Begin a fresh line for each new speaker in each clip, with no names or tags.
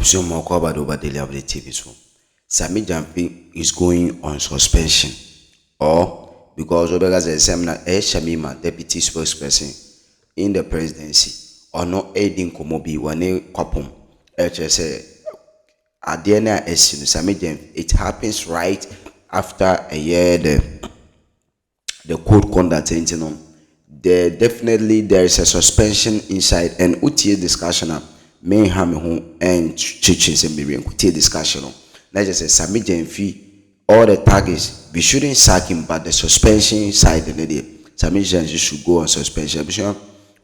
Absum Mokoba over Daily Update TV. So, Sammy Gyamfi is going on suspension, or because Obega Seminar Shamima, deputy spokesperson in the presidency, or not aiding Komobi, one couple, HSA, at the end of Sammy Gyamfi, it happens right after a year, the code conduct, there is a suspension inside, and UTA discussion. May have home and churches and maybe discussion. Let's just say Sammy Gyamfi, all the targets, we shouldn't sack him, but the suspension side the day. Sammy Gyamfi should go on suspension.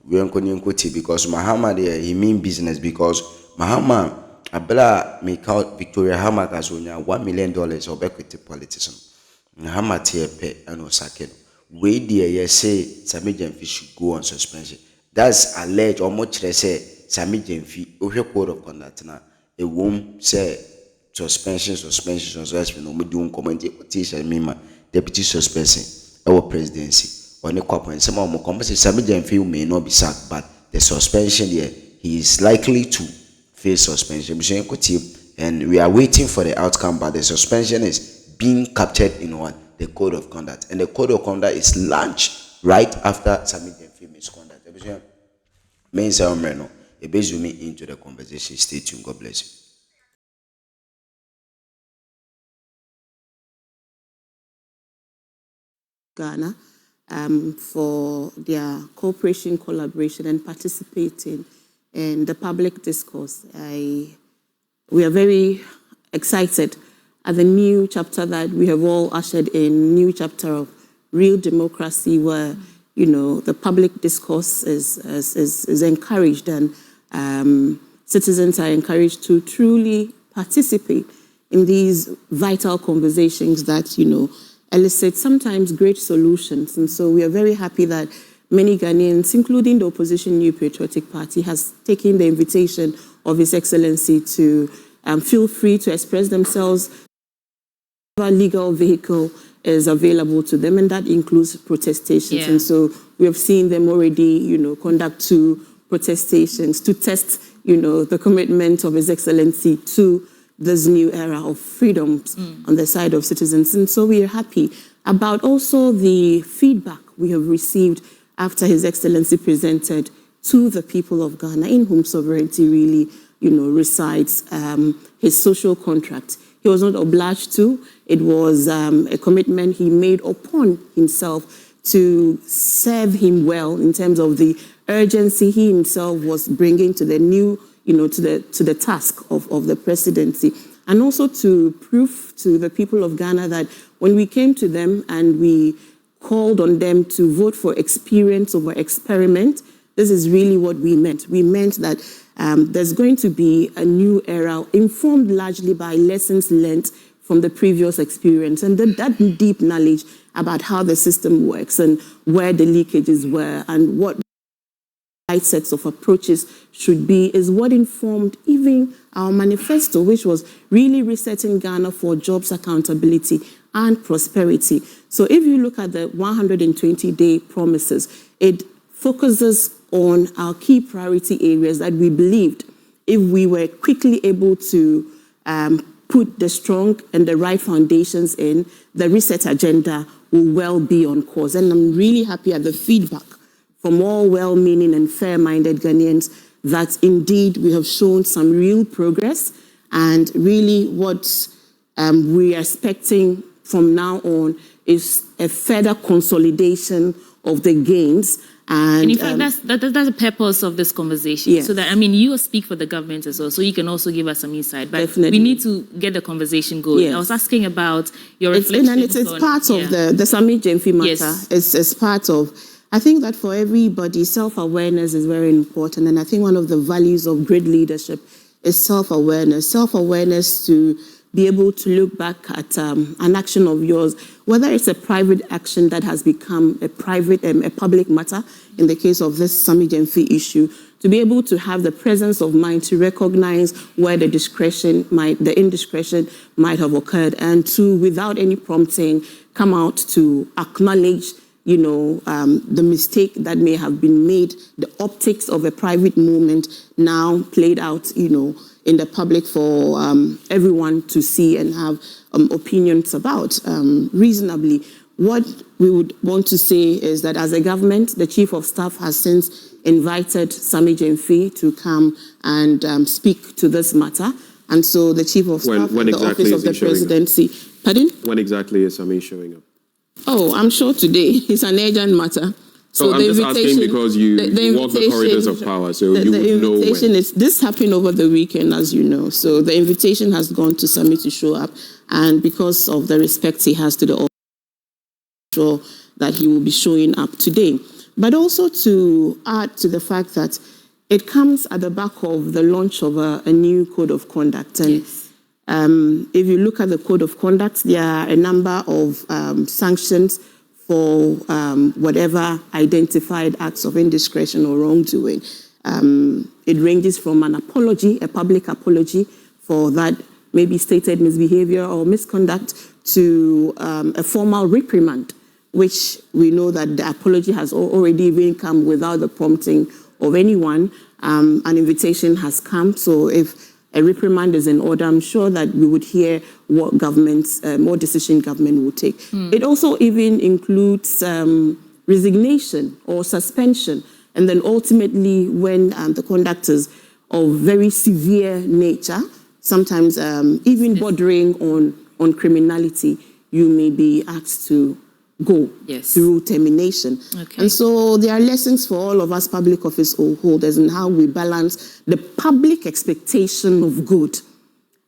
We are going because Mahama there, he mean business because Mahama Abla make out Victoria Hamad as $1 million of equity politician. Mahama tear pay and Osaka. Wait there, say Sammy Gyamfi should go on suspension. That's alleged or much they say. Sammy Gyamfi, over code of conduct now. A womb say suspension, no me doing comment teacher me deputy suspension, our presidency. On the couple and some more company Sammy Gyamfi may not be sacked, but the suspension there, he is likely to face suspension. And we are waiting for the outcome, but the suspension is being captured in the code of conduct. And the code of conduct is launched right after Sammy Gyamfi misconduct. Means a zoom into the conversation. Stay tuned. God bless you.
Ghana for their cooperation, collaboration, and participating in the public discourse. We are very excited at the new chapter that we have all ushered in, new chapter of real democracy where, you know, the public discourse is encouraged and citizens are encouraged to truly participate in these vital conversations that, you know, elicit sometimes great solutions. And so we are very happy that many Ghanaians, including the opposition New Patriotic Party, has taken the invitation of His Excellency to feel free to express themselves. Whatever legal vehicle is available to them, and that includes protestations. Yeah. And so we have seen them already, you know, conduct 2 protestations to test, you know, the commitment of His Excellency to this new era of freedoms on the side of citizens. And so we are happy about also the feedback we have received after His Excellency presented to the people of Ghana, in whom sovereignty really, you know, resides, his social contract. He was not obliged to. It was a commitment he made upon himself to serve him well in terms of the urgency he himself was bringing to the new, you know, to the task of the presidency. And also to prove to the people of Ghana that when we came to them and we called on them to vote for experience over experiment, this is really what we meant. We meant that there's going to be a new era informed largely by lessons learned from the previous experience and that deep knowledge about how the system works and where the leakages were and what right sets of approaches should be is what informed even our manifesto, which was really resetting Ghana for jobs, accountability, and prosperity. So if you look at the 120-day promises, it focuses on our key priority areas that we believed if we were quickly able to put the strong and the right foundations in, the reset agenda will well be on course. And I'm really happy at the feedback from all well-meaning and fair-minded Ghanaians that indeed we have shown some real progress, and really what we are expecting from now on is a further consolidation of the gains.
And in fact, that's the purpose of this conversation. Yes. So that, I mean, you speak for the government as well, so you can also give us some insight. But definitely, we need to get the conversation going. Yes. I was asking about your reflections.
It's part of the Sammy Gyamfi matter. Yes. It's part of, I think that for everybody, self-awareness is very important. And I think one of the values of great leadership is self-awareness. Self-awareness to be able to look back at an action of yours, whether it's a private action that has become a public matter, in the case of this Sammy Gyamfi issue, to be able to have the presence of mind to recognize where the indiscretion might have occurred, and to, without any prompting, come out to acknowledge, you know, the mistake that may have been made, the optics of a private moment now played out, you know, in the public for everyone to see and have opinions about reasonably. What we would want to say is that as a government, the Chief of Staff has since invited Sammy Gyamfi to come and speak to this matter. And so the Chief of Staff
when
in the
exactly
Office of the Presidency. Pardon?
When exactly is Sammy showing up?
Oh, I'm sure today. It's an urgent matter. So
I'm just asking because you walk the corridors of power, so you would know when. The invitation is, this happened over the weekend, as you know. So the invitation has gone to Sammy to show up, and because of the respect he has to the office, sure that he will be showing up today. But also to add to the fact that it comes at the back of the launch of a new code of conduct. And if you look at the code of conduct, there are a number of sanctions for whatever identified acts of indiscretion or wrongdoing. It ranges from an apology, a public apology for that maybe stated misbehavior or misconduct, to a formal reprimand, which we know that the apology has already even come without the prompting of anyone. An invitation has come, so if a reprimand is in order, I'm sure that we would hear what more decision government will take. It also even includes resignation or suspension, and then ultimately when the conduct is of very severe nature, sometimes even bordering on criminality, you may be asked to go through termination. And so there are lessons for all of us public office holders in how we balance the public expectation of good.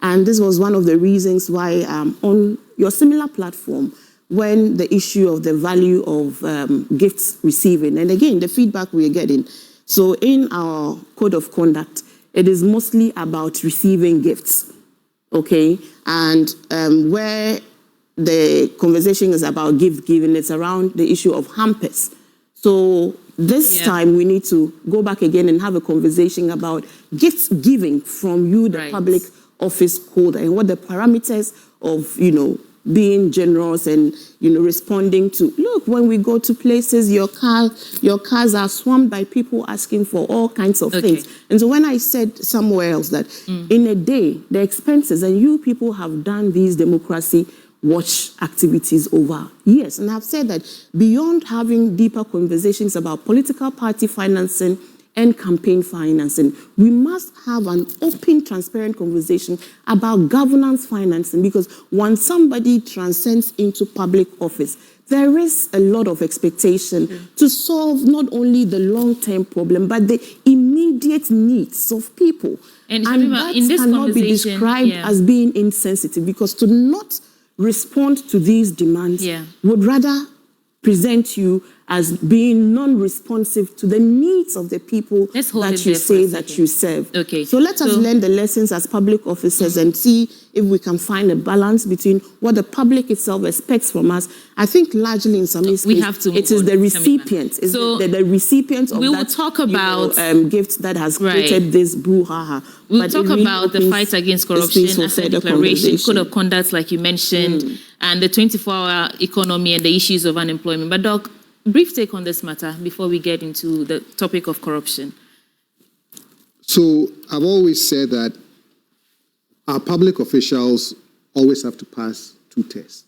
And this was one of the reasons why on your similar platform, when the issue of the value of gifts receiving, and again, the feedback we're getting. So in our code of conduct, it is mostly about receiving gifts, okay? And where the conversation is about gift giving, it's around the issue of hampers. So this time we need to go back again and have a conversation about gift giving from you, the public office holder, and what the parameters of, being generous and, responding to. Look, when we go to places, your cars are swarmed by people asking for all kinds of things. And so when I said somewhere else that in a day, the expenses, and you people have done these democracy watch activities over years. And I've said that beyond having deeper conversations about political party financing and campaign financing, we must have an open, transparent conversation about governance financing, because once somebody transcends into public office, there is a lot of expectation to solve not only the long-term problem, but the immediate needs of people. And that in this cannot be described as being insensitive, because to not respond to these demands would rather present you as being non-responsive to the needs of the people that you say that you serve. So let us learn the lessons as public officers and see if we can find a balance between what the public itself expects from us. I think largely in some cases, it is the recipient. It's the recipient of that gift that has created this brouhaha.
We'll talk about the fight against corruption as a declaration, code of conduct, like you mentioned, and the 24-hour economy and the issues of unemployment. But Doc, brief take on this matter before we get into the topic of corruption.
So I've always said that our public officials always have to pass two tests,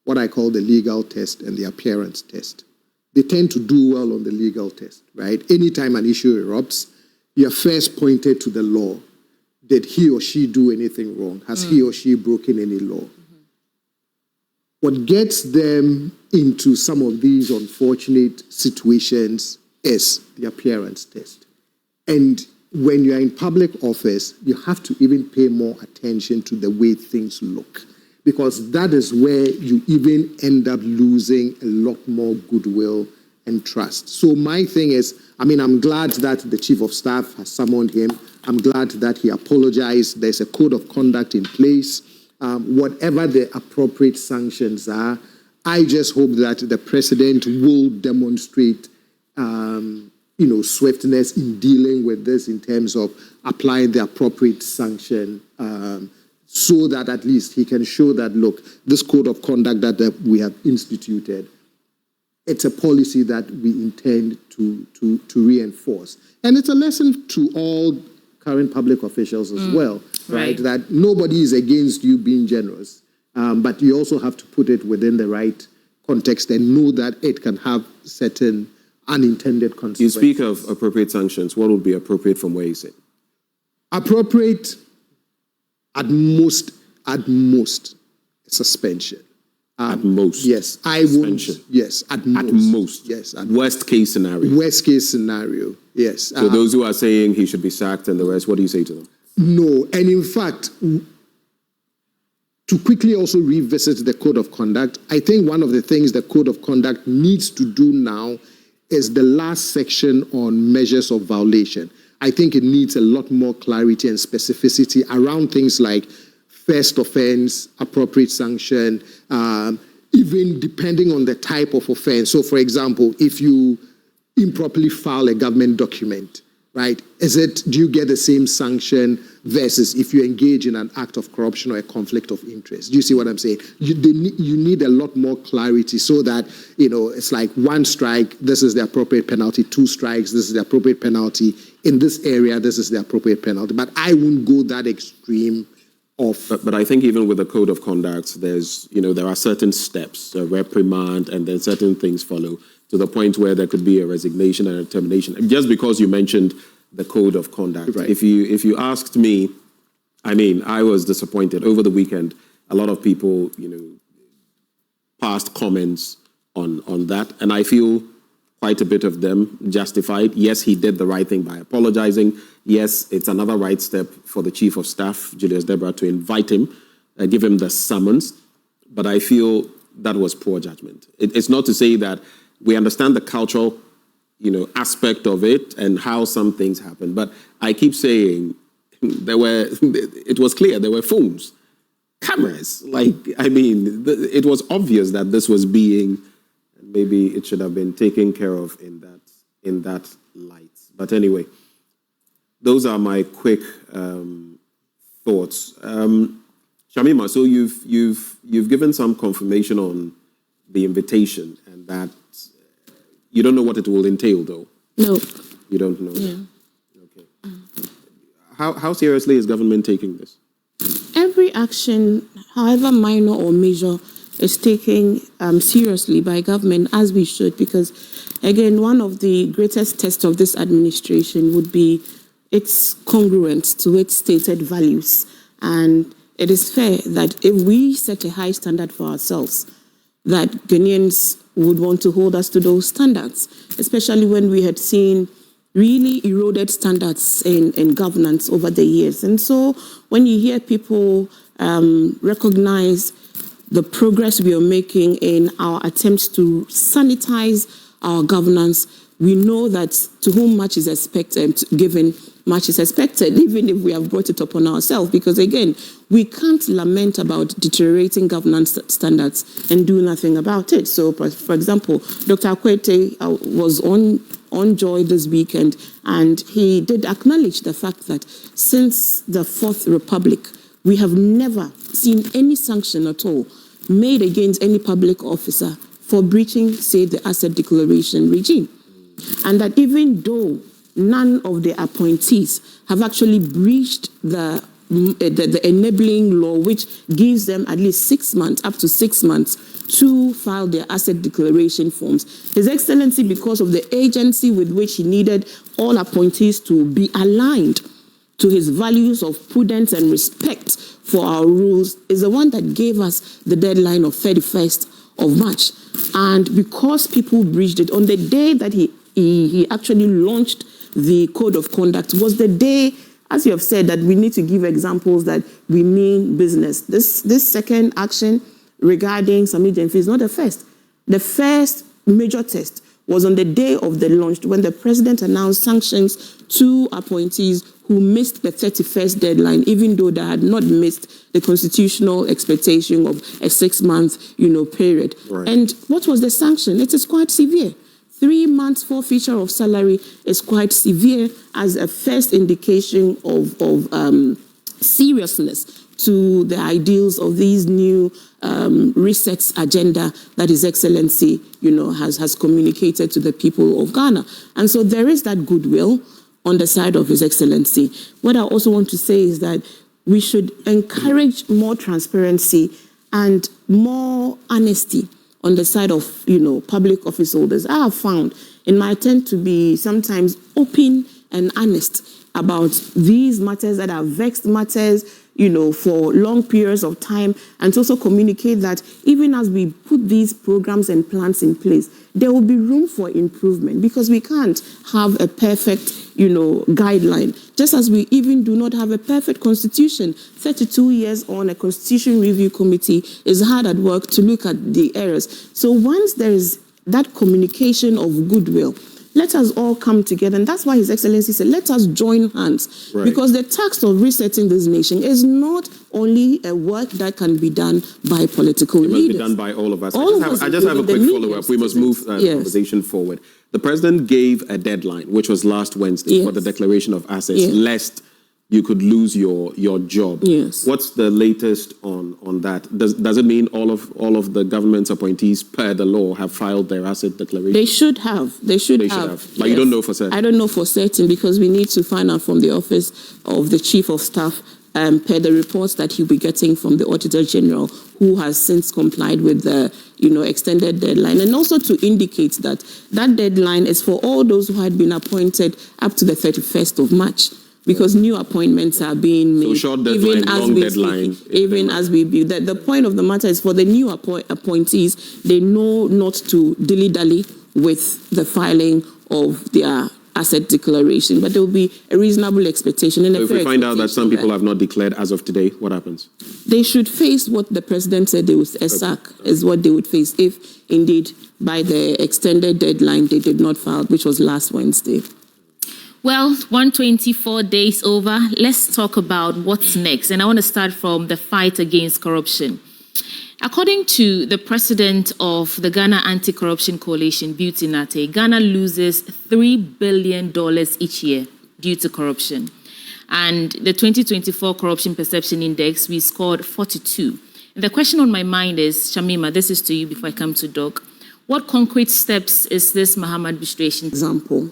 what I call the legal test and the appearance test. They tend to do well on the legal test, right? Anytime an issue erupts, you're first pointed to the law. Did he or she do anything wrong? Has he or she broken any law? What gets them into some of these unfortunate situations is the appearance test. And when you're in public office, you have to even pay more attention to the way things look, because that is where you even end up losing a lot more goodwill and trust. So my thing is, I'm glad that the Chief of Staff has summoned him. I'm glad that he apologized. There's a code of conduct in place. Whatever the appropriate sanctions are, I just hope that the president will demonstrate, swiftness in dealing with this in terms of applying the appropriate sanction, so that at least he can show that, look, this code of conduct that we have instituted, it's a policy that we intend to reinforce. And it's a lesson to all current public officials as well, right? That nobody is against you being generous, but you also have to put it within the right context and know that it can have certain unintended consequences.
You speak of appropriate sanctions. What would be appropriate from where you sit?
Appropriate, at most, suspension.
At most?
Yes. I would. Yes, at most.
At most?
Yes.
Worst case scenario?
Worst case scenario, yes.
So those who are saying he should be sacked and the rest, what do you say to them?
No, and in fact, to quickly also revisit the Code of Conduct, I think one of the things the Code of Conduct needs to do now is the last section on measures of violation. I think it needs a lot more clarity and specificity around things like first offense, appropriate sanction, even depending on the type of offense. So, for example, if you improperly file a government document, right, do you get the same sanction versus if you engage in an act of corruption or a conflict of interest? Do you see what I'm saying? You need a lot more clarity so that, it's like 1 strike, this is the appropriate penalty, 2 strikes, this is the appropriate penalty, in this area, this is the appropriate penalty. But I wouldn't go that extreme of...
But I think even with the Code of Conduct, there are certain steps, a reprimand, and then certain things follow, to the point where there could be a resignation and a termination. Just because you mentioned the Code of Conduct.
Right.
If you asked me, I was disappointed. Over the weekend, a lot of people, passed comments on that, and I feel quite a bit of them justified. Yes, he did the right thing by apologizing. Yes, it's another right step for the Chief of Staff, Julius Deborah, to invite him, give him the summons. But I feel that was poor judgment. It's not to say that we understand the cultural, aspect of it and how some things happen. But I keep saying it was clear there were phones, cameras. It was obvious that this was being, maybe it should have been taken care of in that light. But anyway, those are my quick thoughts. Shamima, so you've given some confirmation on the invitation and that you don't know what it will entail, though.
No.
You don't know.
Yeah.
Okay. How seriously is government taking this?
Every action, however minor or major, is taken seriously by government, as we should, because, again, one of the greatest tests of this administration would be its congruence to its stated values. And it is fair that if we set a high standard for ourselves, that Ghanaians would want to hold us to those standards, especially when we had seen really eroded standards in governance over the years. And so when you hear people recognize the progress we are making in our attempts to sanitize our governance, we know that to whom much is given, much is expected, even if we have brought it upon ourselves. Because again, we can't lament about deteriorating governance standards and do nothing about it. So, for example, Dr. Akwete was on Joy this weekend, and he did acknowledge the fact that since the Fourth Republic, we have never seen any sanction at all made against any public officer for breaching, say, the asset declaration regime. And that even though none of the appointees have actually breached the enabling law, which gives them at least 6 months, up to 6 months, to file their asset declaration forms. His Excellency, because of the agency with which he needed all appointees to be aligned to his values of prudence and respect for our rules, is the one that gave us the deadline of 31st of March. And because people breached it, on the day that he actually launched the Code of Conduct was the day, as you have said, that we need to give examples that we mean business. This second action regarding Sammy Gyamfi is not the first. The first major test was on the day of the launch when the president announced sanctions to appointees who missed the 31st deadline, even though they had not missed the constitutional expectation of a 6-month, period.
Right. And
what was the sanction? It is quite severe. 3 months forfeiture of salary is quite severe as a first indication of seriousness to the ideals of these new resets agenda that His Excellency, has communicated to the people of Ghana. And so there is that goodwill
on the side of His Excellency. What I also want to say is that we should encourage more transparency and more honesty on the side of, public office holders. I have found in my attempt to be sometimes open and honest about these matters that are vexed matters, for long periods of time, and to also communicate that even as we put these programs and plans in place, there will be room for improvement, because we can't have a perfect, guideline. Just as we even do not have a perfect constitution. 32 years on, a constitution review committee is hard at work to look at the errors. So once there is that communication of goodwill, let us all come together. And that's why His Excellency said, let us join hands. Right. Because the task of resetting this nation is not only a work that can be done by political leaders. It must be done
by all of us. I just have a quick follow-up. We must move the conversation forward. The President gave a deadline, which was last Wednesday, for the declaration of assets, lest you could lose your job.
Yes.
What's the latest on that? Does it mean all of the government's appointees per the law have filed their asset declaration?
They should have. They should have.
But you don't know for certain?
I don't know for certain, because we need to find out from the office of the Chief of Staff per the reports that he'll be getting from the Auditor General, who has since complied with the extended deadline, and also to indicate that that deadline is for all those who had been appointed up to the 31st of March. Because new appointments are being made.
So short deadline, long deadline.
Even as we build. The point of the matter is for the new appointees, they know not to dilly-dally with the filing of their asset declaration, but there will be a reasonable expectation. And
so if we find out that some people have not declared as of today, what happens?
They should face what the President said they would, a sack is what they would face if indeed by the extended deadline they did not file, which was last Wednesday.
Well, 124 days over. Let's talk about what's next. And I want to start from the fight against corruption. According to the president of the Ghana Anti-Corruption Coalition, Beauty Nate, Ghana loses $3 billion each year due to corruption. And the 2024 Corruption Perception Index, we scored 42. And the question on my mind is, Shamima, this is to you before I come to Doc. What concrete steps is this Mahama administration?
Example.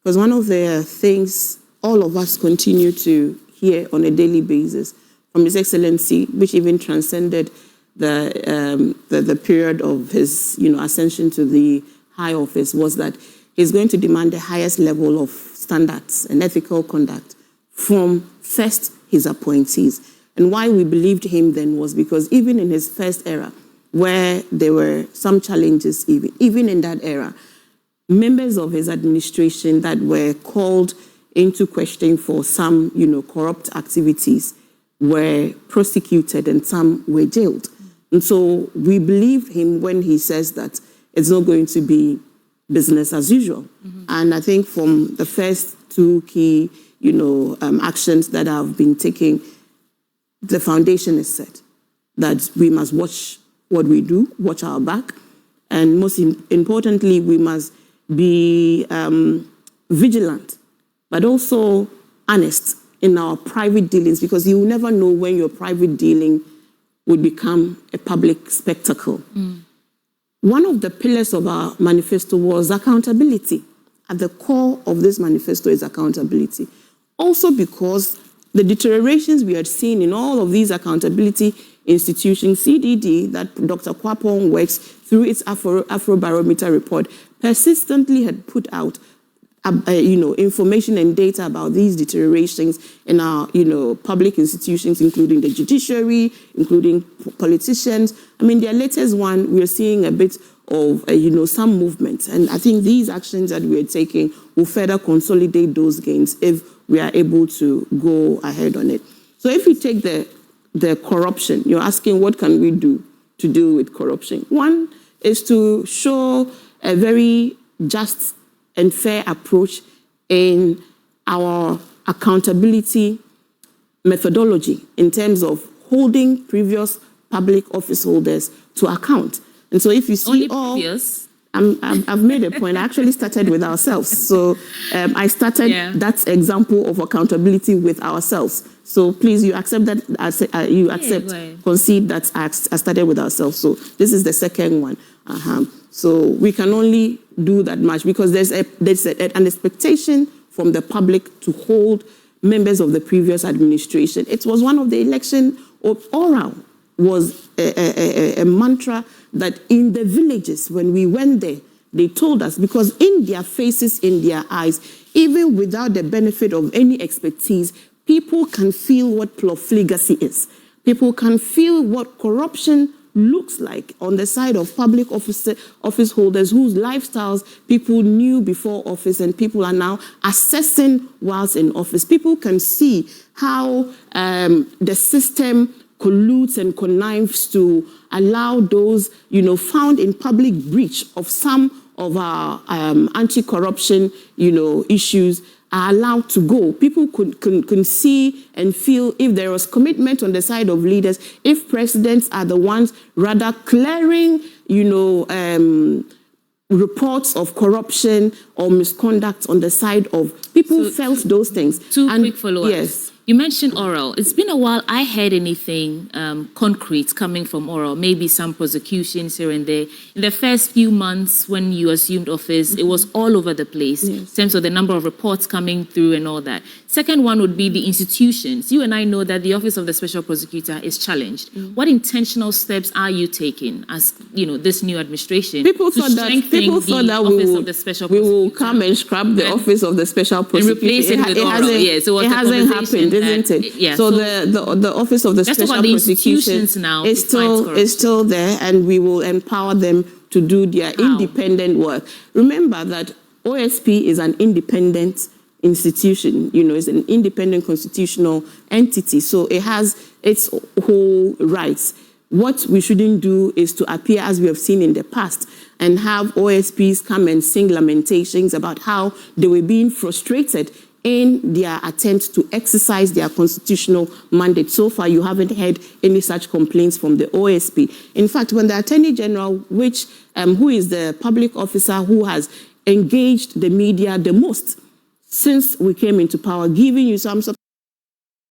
Because one of the things all of us continue to hear on a daily basis from His Excellency, which even transcended the period of his ascension to the high office, was that he's going to demand the highest level of standards and ethical conduct from first his appointees. And why we believed him then was because even in his first era, where there were some challenges, even in that era, members of his administration that were called into question for some, corrupt activities were prosecuted and some were jailed. And so we believe him when he says that it's not going to be business as usual. Mm-hmm. And I think from the first two key, actions that have been taken, the foundation is set that we must watch what we do, watch our back, and most importantly, we must be vigilant, but also honest in our private dealings, because you will never know when your private dealing would become a public spectacle. Mm. One of the pillars of our manifesto was accountability. At the core of this manifesto is accountability. Also because the deteriorations we had seen in all of these accountability institutions, CDD, that Dr. Kwapong works through its Afrobarometer report, persistently had put out information and data about these deteriorations in our public institutions, including the judiciary, including politicians. I mean, their latest one, we're seeing a bit of some movement, and I think these actions that we are taking will further consolidate those gains if we are able to go ahead on it. So if we take the corruption, you're asking what can we do to deal with corruption? One is to show a very just and fair approach in our accountability methodology in terms of holding previous public office holders to account. And so if you see I've made a point. I actually started with ourselves. So I started that example of accountability with ourselves. So please, you accept that, concede that I started with ourselves. So this is the second one. So we can only do that much because there's an expectation
from the public to hold members of the previous administration. It was one of the election oral was a mantra that in the villages, when we went there, they told us, because in their faces, in their eyes, even without the benefit of any expertise, people can feel what profligacy is. People can feel what corruption looks like on the side of public office holders whose lifestyles people knew before office and people are now assessing whilst in office. People can see how the system colludes and connives to allow those, found in public breach of some of our anti-corruption, issues are allowed to go. People can see and feel if there was commitment on the side of leaders, if presidents are the ones rather clearing, reports of corruption or misconduct on the side of people felt those things.
Two quick follow-ups.
Yes.
You mentioned oral. It's been a while I heard anything concrete coming from oral, maybe some prosecutions here and there. In the first few months when you assumed office, it was all over the place in terms of the number of reports coming through and all that. Second one would be the institutions. You and I know that the Office of the Special Prosecutor is challenged. What intentional steps are you taking as, this new administration
people
to
thought that we will come and scrap the Office of the Special Prosecutor.
And replace it with oral. Yes,
it hasn't happened. Isn't it? So the Office of the Special Prosecution now is still there, and we will empower them to do their independent work. Remember that OSP is an independent institution, it's an independent constitutional entity, so it has its whole rights. What we shouldn't do is to appear as we have seen in the past and have OSPs come and sing lamentations about how they were being frustrated in their attempt to exercise their constitutional mandate. So far, you haven't heard any such complaints from the OSP. In fact, when the Attorney General, who is the public officer who has engaged the media the most since we came into power, giving you some sort